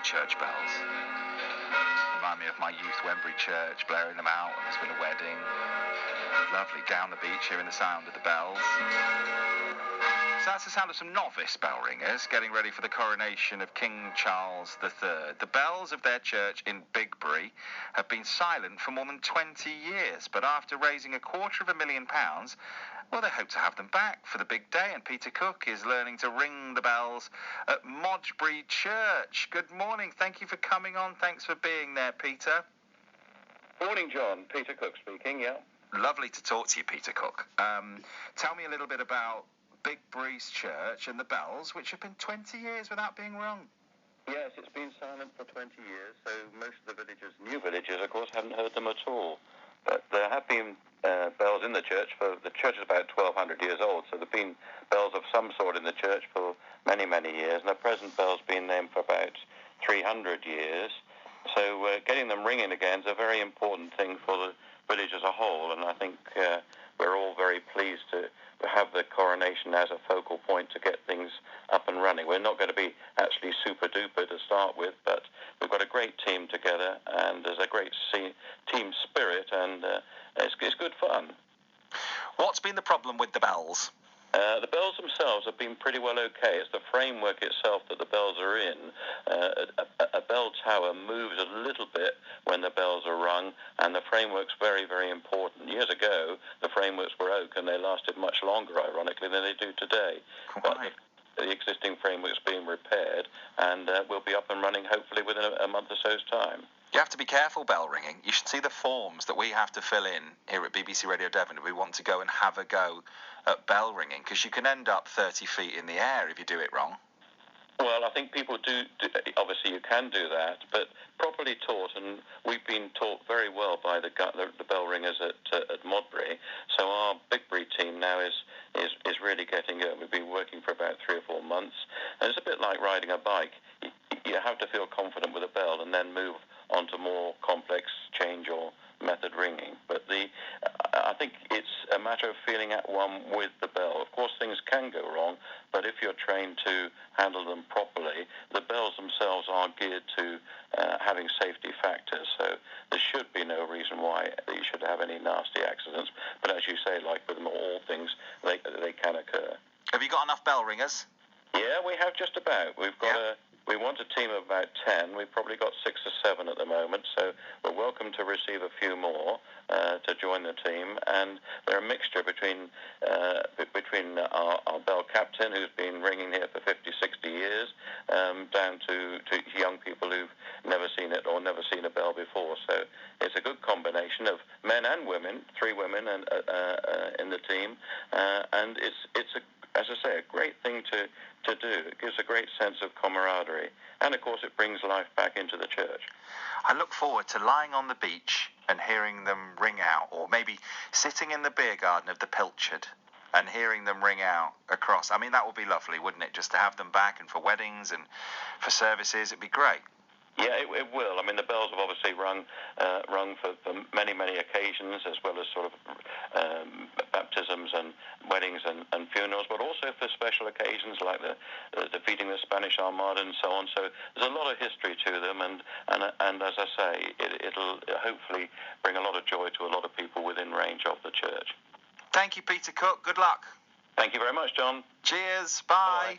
church bells. Remind me of my youth Wembury Church, blaring them out when there's been a wedding. Lovely, down the beach hearing the sound of the bells. So that's the sound of some novice bell ringers getting ready for the coronation of King Charles III. The bells of their church in Bigbury have been silent for more than 20 years, but after raising £250,000, well, they hope to have them back for the big day, and Peter Cook is learning to ring the bells at Modbury Church. Good morning. Thank you for coming on. Thanks for being there, Peter. Morning, John. Peter Cook speaking, yeah. Lovely to talk to you, Peter Cook. Tell me a little bit about Bigbury's church and the bells, which have been 20 years without being rung. Yes, it's been silent for 20 years, so most of the villagers, new villagers, of course, haven't heard them at all. But there have been bells in the church. The church is about 1,200 years old, so there have been bells of some sort in the church for many, many years, and the present bell's been there for about 300 years. So getting them ringing again is a very important thing for the village as a whole, and I think we're all very pleased to have the coronation as a focal point to get things up and running. We're not going to be actually super duper to start with, but we've got a great team together, and there's a great team spirit, and it's good fun. What's been the problem with the bells? The bells themselves have been pretty well okay. It's the framework itself that the bells are in. A bell tower moves a little bit when the bells are rung, and the framework's very, very important. Years ago, the frameworks were oak, and they lasted much longer, ironically, than they do today. But the existing framework's being repaired, and we'll be up and running, hopefully, within a month or so's time. You have to be careful bell ringing. You should see the forms that we have to fill in here at BBC Radio Devon if we want to go and have a go at bell ringing, because you can end up 30 feet in the air if you do it wrong. Well, I think people do obviously you can do that, but properly taught, and we've been taught very well by the bell ringers at Modbury. So our Bigbury team now is really getting going. We've been working for about 3 or 4 months, and it's a bit like riding a bike. You have to feel confident with a bell and then move on to more complex change or method ringing. But I think it's a matter of feeling at one with the bell. Of course, things can go wrong, but if you're trained to handle them properly, the bells themselves are geared to having safety factors. So there should be no reason why you should have any nasty accidents. But as you say, like with all things, they can occur. Have you got enough bell ringers? Yeah, we have just about. We want a team of about 10. We've probably got 6 or 7 at the moment, so we're welcome to receive a few more to join the team. And they're a mixture between our bell captain, who's been ringing here for 50, 60 years, down to young people who've never seen it or never seen a bell before. So it's a good combination of men and women, 3 women in the team, and it's as I say, a great thing to do. It gives a great sense of camaraderie. And, of course, it brings life back into the church. I look forward to lying on the beach and hearing them ring out, or maybe sitting in the beer garden of the Pilchard and hearing them ring out across. I mean, that would be lovely, wouldn't it, just to have them back, and for weddings and for services. It'd be great. Yeah, it will. I mean, the bells have obviously rung for many, many occasions, as well as sort of baptisms and weddings and funerals, but also for special occasions like the defeating the Spanish Armada and so on. So there's a lot of history to them, and as I say, it'll hopefully bring a lot of joy to a lot of people within range of the church. Thank you, Peter Cook. Good luck. Thank you very much, John. Cheers. Bye. Bye.